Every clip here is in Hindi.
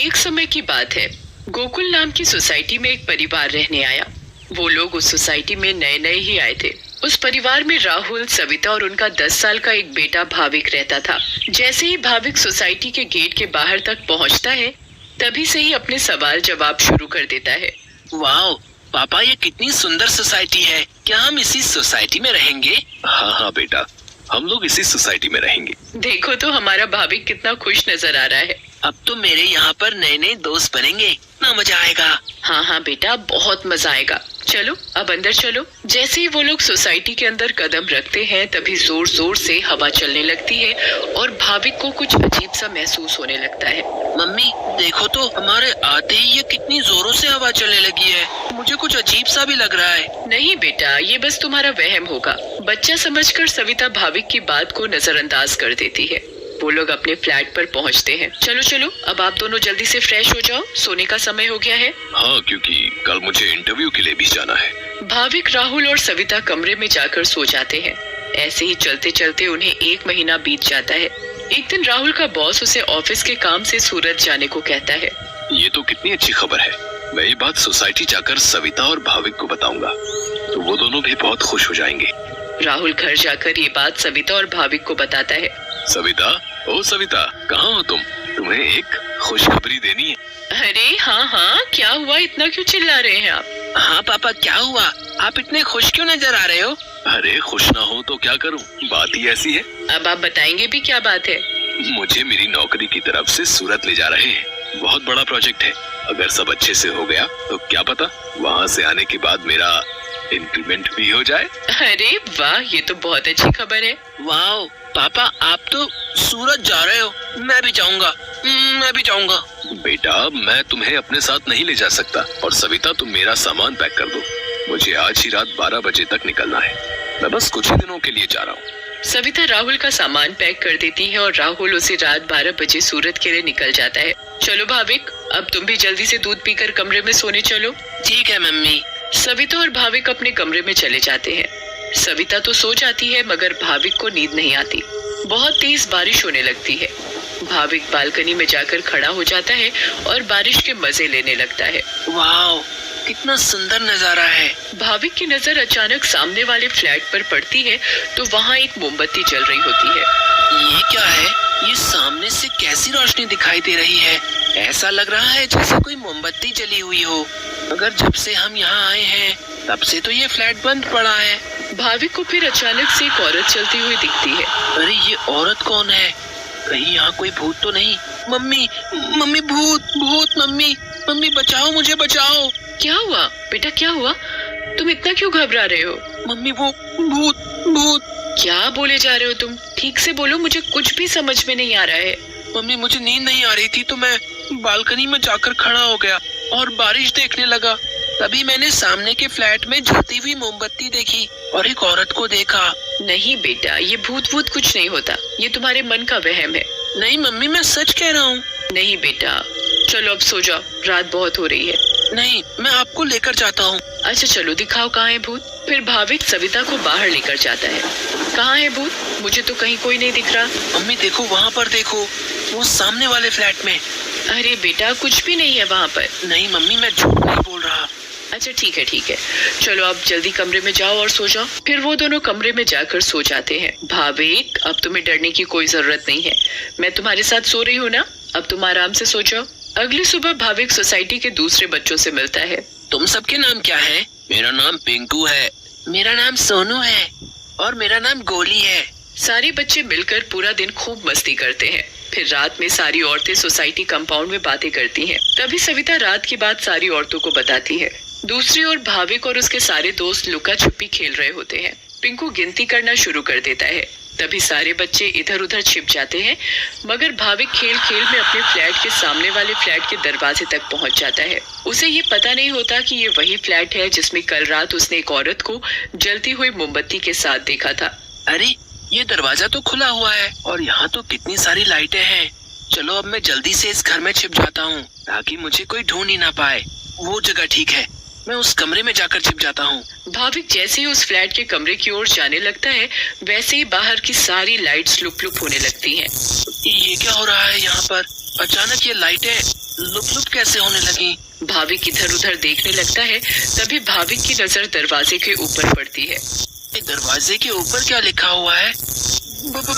एक समय की बात है। गोकुल नाम की सोसाइटी में एक परिवार रहने आया। वो लोग उस सोसाइटी में नए नए ही आए थे। उस परिवार में राहुल, सविता और उनका 10 साल का एक बेटा भाविक रहता था। जैसे ही भाविक सोसाइटी के गेट के बाहर तक पहुंचता है, तभी से ही अपने सवाल जवाब शुरू कर देता है। वाओ पापा, ये कितनी सुंदर सोसाइटी है। क्या हम इसी सोसाइटी में रहेंगे? हाँ हाँ बेटा, हम लोग इसी सोसाइटी में रहेंगे। देखो तो हमारा भाविक कितना खुश नजर आ रहा है। अब तो मेरे यहाँ पर नए नए दोस्त बनेंगे, इतना मजा आएगा। हाँ हाँ बेटा, बहुत मजा आएगा। चलो अब अंदर चलो। जैसे ही वो लोग सोसाइटी के अंदर कदम रखते हैं, तभी जोर जोर से हवा चलने लगती है और भाविक को कुछ अजीब सा महसूस होने लगता है। मम्मी देखो तो, हमारे आते ही ये कितनी जोरों से हवा चलने लगी है। मुझे कुछ अजीब सा भी लग रहा है। नहीं बेटा, ये बस तुम्हारा वहम होगा। बच्चा समझकर सविता भाविक की बात को नजरअंदाज कर देती है। वो लोग अपने फ्लैट पर पहुंचते हैं। चलो चलो, अब आप दोनों जल्दी से फ्रेश हो जाओ, सोने का समय हो गया है। हाँ, क्योंकि कल मुझे इंटरव्यू के लिए भी जाना है। भाविक, राहुल और सविता कमरे में जाकर सो जाते हैं। ऐसे ही चलते चलते उन्हें 1 महीना बीत जाता है। एक दिन राहुल का बॉस उसे ऑफिस के काम से सूरत जाने को कहता है। ये तो कितनी अच्छी खबर है। मैं ये बात सोसाइटी जाकर सविता और भाविक को बताऊंगा, तो वो दोनों भी बहुत खुश हो जाएंगे। राहुल घर जाकर ये बात सविता और भाविक को बताता है। सविता, ओ सविता, कहाँ हो तुम? तुम्हें एक खुशखबरी देनी है। अरे हाँ हाँ, क्या हुआ? इतना क्यों चिल्ला रहे हैं आप? हाँ पापा, क्या हुआ? आप इतने खुश क्यों नजर आ रहे हो? अरे खुश ना हो तो क्या करूं, बात ही ऐसी है। अब आप बताएंगे भी, क्या बात है? मुझे मेरी नौकरी की तरफ से सूरत ले जा रहे हैं। बहुत बड़ा प्रोजेक्ट है। अगर सब अच्छे से हो गया तो क्या पता वहाँ से आने के बाद मेरा इंक्रीमेंट भी हो जाए। अरे वाह, ये तो बहुत अच्छी खबर है। वाओ पापा, आप तो सूरत जा रहे हो। मैं भी जाऊंगा, मैं भी जाऊंगा। बेटा, मैं तुम्हें अपने साथ नहीं ले जा सकता। और सविता, तुम मेरा सामान पैक कर दो। मुझे आज ही रात 12 बजे तक निकलना है। मैं बस कुछ ही दिनों के लिए जा रहा हूँ। सविता राहुल का सामान पैक कर देती है और राहुल उसे रात 12 बजे सूरत के लिए निकल जाता है। चलो भाविक, अब तुम भी जल्दी से दूध पीकर कमरे में सोने चलो। ठीक है मम्मी। सविता और भाविक अपने कमरे में चले जाते हैं। सविता तो सो जाती है, मगर भाविक को नींद नहीं आती। बहुत तेज बारिश होने लगती है। भाविक बालकनी में जाकर खड़ा हो जाता है और बारिश के मजे लेने लगता है। वाओ, कितना सुंदर नजारा है। भाविक की नजर अचानक सामने वाले फ्लैट पर पड़ती है, तो वहाँ एक मोमबत्ती जल रही होती है। ये क्या है? ये सामने से कैसी रोशनी दिखाई दे रही है? ऐसा लग रहा है जैसे कोई मोमबत्ती जली हुई हो। मगर जब से हम यहाँ आए हैं, तब से तो ये फ्लैट बंद पड़ा है। भाविक को फिर अचानक से एक औरत चलती हुई दिखती है। अरे ये औरत कौन है? कहीं यहाँ कोई भूत तो नहीं? मम्मी, मम्मी, भूत, भूत, मम्मी, मम्मी बचाओ, मुझे बचाओ। क्या हुआ बेटा, क्या हुआ? तुम इतना क्यों घबरा रहे हो? मम्मी, वो भूत, भूत। क्या बोले जा रहे हो तुम? ठीक से बोलो, मुझे कुछ भी समझ में नहीं आ रहा है। मम्मी, मुझे नींद नहीं आ रही थी तो मैं बालकनी में जाकर खड़ा हो गया और बारिश देखने लगा। तभी मैंने सामने के फ्लैट में जलती हुई मोमबत्ती देखी और एक औरत को देखा। नहीं बेटा, ये भूत भूत कुछ नहीं होता। ये तुम्हारे मन का वहम है। नहीं मम्मी, मैं सच कह रहा हूँ। नहीं बेटा, चलो अब सो जाओ, रात बहुत हो रही है। नहीं, मैं आपको लेकर जाता हूँ। अच्छा चलो, दिखाओ कहाँ है भूत। फिर भाविक सविता को बाहर लेकर जाता है। कहाँ है भूत? मुझे तो कहीं कोई नहीं दिख रहा। मम्मी देखो, वहाँ पर देखो, वो सामने वाले फ्लैट में। अरे बेटा, कुछ भी नहीं है वहाँ पर। नहीं मम्मी, मैं झूठ नहीं बोल रहा। अच्छा ठीक है ठीक है, चलो अब जल्दी कमरे में जाओ और सो जाओ। फिर वो दोनों कमरे में जाकर सो जाते हैं। भाविक, अब तुम्हें डरने की कोई जरूरत नहीं है। मैं तुम्हारे साथ सो रही हूँ ना, अब तुम आराम से सो जाओ। अगली सुबह भाविक सोसाइटी के दूसरे बच्चों से मिलता है। तुम सबके नाम क्या है? मेरा नाम पिंकू है। मेरा नाम सोनू है। और मेरा नाम गोली है। सारे बच्चे मिलकर पूरा दिन खूब मस्ती करते हैं। फिर रात में सारी औरतें सोसाइटी कंपाउंड में बातें करती हैं। तभी सविता रात की बात सारी औरतों को बताती है। दूसरी ओर भाविक और उसके सारे दोस्त लुका छुपी खेल रहे होते हैं। पिंकू गिनती करना शुरू कर देता है। तभी सारे बच्चे इधर उधर छिप जाते हैं, मगर भाविक खेल खेल में अपने फ्लैट के सामने वाले फ्लैट के दरवाजे तक पहुंच जाता है। उसे ये पता नहीं होता कि ये वही फ्लैट है जिसमें कल रात उसने एक औरत को जलती हुई मोमबत्ती के साथ देखा था। अरे ये दरवाजा तो खुला हुआ है और यहाँ तो कितनी सारी लाइटें हैं। चलो अब मैं जल्दी से इस घर में छिप जाता हूँ ताकि मुझे कोई ढूंढ ही ना पाए। वो जगह ठीक है, मैं उस कमरे में जाकर छिप जाता हूँ। भाविक जैसे ही उस फ्लैट के कमरे की ओर जाने लगता है, वैसे ही बाहर की सारी लाइट्स लुप लुप होने लगती हैं। ये क्या हो रहा है यहाँ पर? अचानक ये लाइटें लुप लुप कैसे होने लगी? भाविक इधर उधर देखने लगता है। तभी भाविक की नजर दरवाजे के ऊपर पड़ती है। ये दरवाजे के ऊपर क्या लिखा हुआ है? भूत!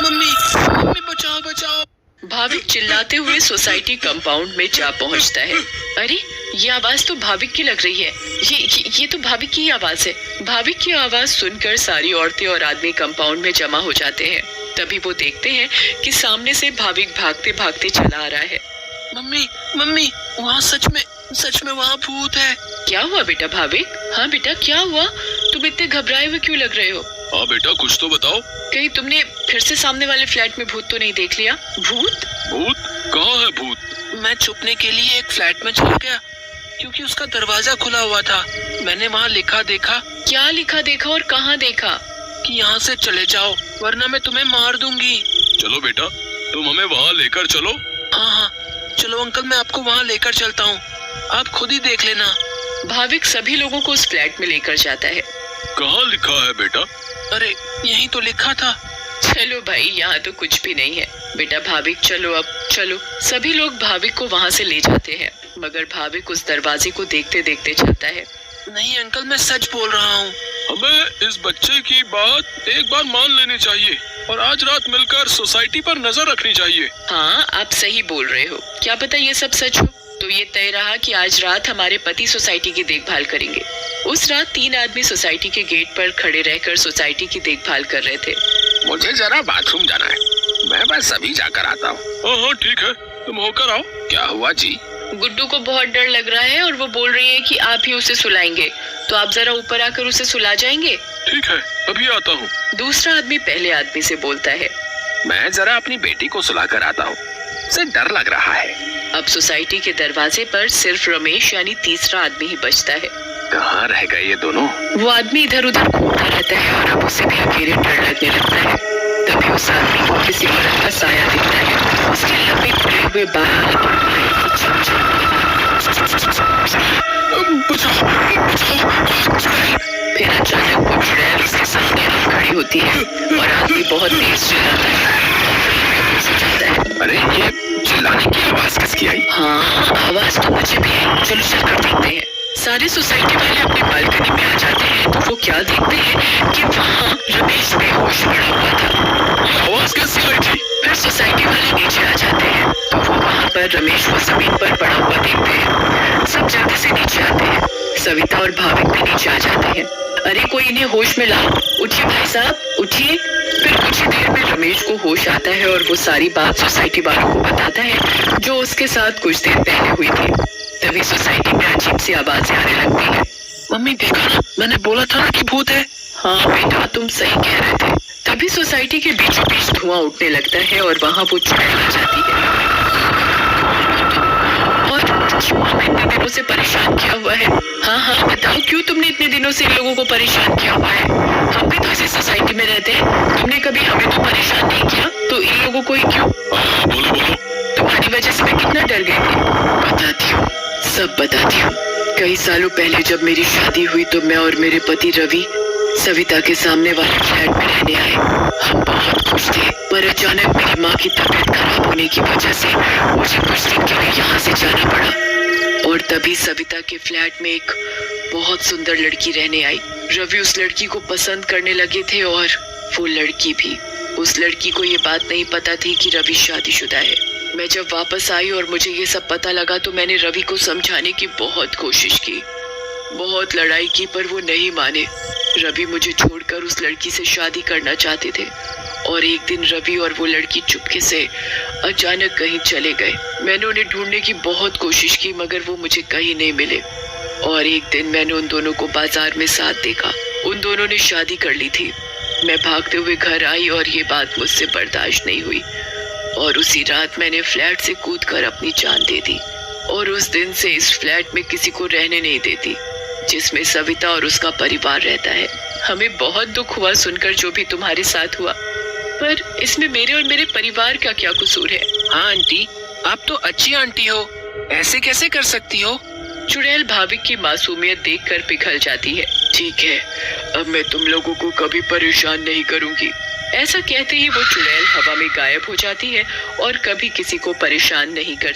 मम्मी मम्मी बचाओ बचाओ! भाविक चिल्लाते हुए सोसाइटी कंपाउंड में जा पहुंचता है। अरे, ये आवाज तो भाविक की लग रही है। ये तो भाविक की आवाज है। भाविक की आवाज सुनकर सारी औरतें और आदमी कंपाउंड में जमा हो जाते हैं। तभी वो देखते हैं कि सामने से भाविक भागते भागते चला आ रहा है। मम्मी मम्मी, वहाँ सच में वहाँ भूत है। क्या हुआ बेटा भाविक? हाँ बेटा, क्या हुआ? तुम इतने घबराए हुए क्यों लग रहे हो? हाँ बेटा, कुछ तो बताओ। कहीं तुमने फिर से सामने वाले फ्लैट में भूत तो नहीं देख लिया? भूत? भूत? कहाँ है भूत? मैं छुपने के लिए एक फ्लैट में चला गया क्योंकि उसका दरवाजा खुला हुआ था। मैंने वहाँ लिखा देखा। क्या लिखा देखा और कहाँ देखा? कि यहाँ से चले जाओ वरना मैं तुम्हें मार दूंगी। चलो बेटा, तुम हमें वहाँ लेकर चलो। हाँ, चलो अंकल, मैं आपको वहाँ लेकर चलता हूँ, आप खुद ही देख लेना। भाविक सभी लोगों को उस फ्लैट में लेकर जाता है। कहाँ लिखा है बेटा? अरे, यही तो लिखा था। चलो भाई, यहाँ तो कुछ भी नहीं है। बेटा भाविक, चलो अब चलो। सभी लोग भाविक को वहाँ से ले जाते हैं, मगर भाविक उस दरवाजे को देखते देखते जाता है। नहीं अंकल, मैं सच बोल रहा हूँ। हमें इस बच्चे की बात एक बार मान लेनी चाहिए और आज रात मिलकर सोसाइटी पर नजर रखनी चाहिए। हाँ, आप सही बोल रहे हो। क्या पता ये सब सच हो। तो ये तय रहा कि आज रात हमारे पति सोसाइटी की देखभाल करेंगे। उस रात 3 आदमी सोसाइटी के गेट पर खड़े रहकर सोसाइटी की देखभाल कर रहे थे। मुझे जरा बाथरूम जाना है, मैं बस अभी जाकर आता हूँ। हाँ ठीक है, तुम होकर आओ। क्या हुआ जी? गुड्डू को बहुत डर लग रहा है और वो बोल रही है कि आप ही उसे सुलाएंगे, तो आप जरा ऊपर आकर उसे सुला जाएंगे। ठीक है, अभी आता हूँ। दूसरा आदमी पहले आदमी से बोलता है। मैं जरा अपनी बेटी को सुलाकर आता हूँ, उसे डर लग रहा है। अब सोसाइटी के दरवाजे पर सिर्फ रमेश यानी तीसरा आदमी ही बचता है। कहाँ रह गए ये दोनों? वो आदमी इधर उधर घूमता रहता है और अब उसे भी अकेले डर लगने लगता है। तभी उस आदमी को किसी औरत का साया दिखता है। उसके लंबे खुले हुए बाल और भारी सी फिर अचानक वो चुड़ैल उसके सामने आ खड़ी होती है और आदमी बहुत तेज चिल्लाता है। अरे, ये चिल्लाने की आवाज किसकी आई? हाँ, आवाज तो मुझे भी है। चलो चलकर देखते हैं। सारे सोसाइटी वाले अपनी बालकनी में आ जाते हैं तो वो क्या देखते हैं कि वहाँ रमेश बेहोश पड़ा हुआ था। आवाज कैसी आई थी? फिर सोसाइटी वाले नीचे आ जाते हैं तो वो वहाँ पर रमेश को जमीन पर पड़ा हुआ देखते हैं। सब जल्दी से नीचे आते हैं। सविता और भाविक भी नीचे आ जाते हैं। अरे, कोई इन्हें होश में लाओ। उठिए भाई साहब, उठिए। फिर कुछ ही देर में रमेश को होश आता है और वो सारी बात सोसाइटी वालों को बताता है जो उसके साथ कुछ देर पहले हुई थी। तभी सोसाइटी में अजीब सी आवाजें आने लगती है। मम्मी देखा ना, मैंने बोला था ना कि भूत है। हाँ बेटा, तुम सही कह रहे थे। तभी सोसाइटी के बीचों बीच धुआं उठने लगता है और वहाँ वो चुड़ैल आ जाती है। और क्यों हमें इतने दिनों से परेशान किया हुआ है? हाँ, बताओ, क्यों तुमने इतने दिनों से इन लोगों को परेशान किया हुआ है? हम भी तो इसी सोसाइटी में रहते हैं। तुमने कभी हमें तो परेशान नहीं किया, तो इन लोगों को ही क्यों? बोलो। तुम्हारी वजह से मैं कितना डर गई थी। बताती हूँ, सब बताती हूँ। कई सालों पहले जब मेरी शादी हुई तो मैं और मेरे पति रवि सविता के सामने वाले फ्लैट में रहने आए। हम बहुत खुश थे, पर अचानक मेरी माँ की तबीयत खराब होने की वजह से मुझे कुछ दिन के लिए यहाँ से जाना पड़ा। और तभी सविता के फ्लैट में एक बहुत सुंदर लड़की रहने आई। रवि उस लड़की को पसंद करने लगे थे और वो लड़की भी। उस लड़की को ये बात नहीं पता थी कि रवि शादीशुदा है। मैं जब वापस आई और मुझे ये सब पता लगा तो मैंने रवि को समझाने की बहुत कोशिश की, बहुत लड़ाई की, पर वो नहीं माने। रवि मुझे छोड़कर उस लड़की से शादी करना चाहते थे और एक दिन रवि और वो लड़की चुपके से अचानक कहीं चले गए। मैंने उन्हें ढूंढने की बहुत कोशिश की मगर वो मुझे कहीं नहीं मिले। और एक दिन मैंने उन दोनों को बाजार में साथ देखा। उन दोनों ने शादी कर ली थी। मैं भागते हुए घर आई और ये बात मुझसे बर्दाश्त नहीं हुई और उसी रात मैंने फ्लैट से कूदकर अपनी जान दे दी। और उस दिन से इस फ्लैट में किसी को रहने नहीं देती जिसमें सविता और उसका परिवार रहता है। हमें बहुत दुख हुआ सुनकर जो भी तुम्हारे साथ हुआ, पर इसमें मेरे और मेरे परिवार का क्या कसूर है? हाँ आंटी, आप तो अच्छी आंटी हो, ऐसे कैसे कर सकती हो? चुड़ैल भाविक की मासूमियत देखकर पिघल जाती है। ठीक है, अब मैं तुम लोगों को कभी परेशान नहीं करूंगी। ऐसा कहते ही वो चुड़ैल हवा में गायब हो जाती है और कभी किसी को परेशान नहीं करती।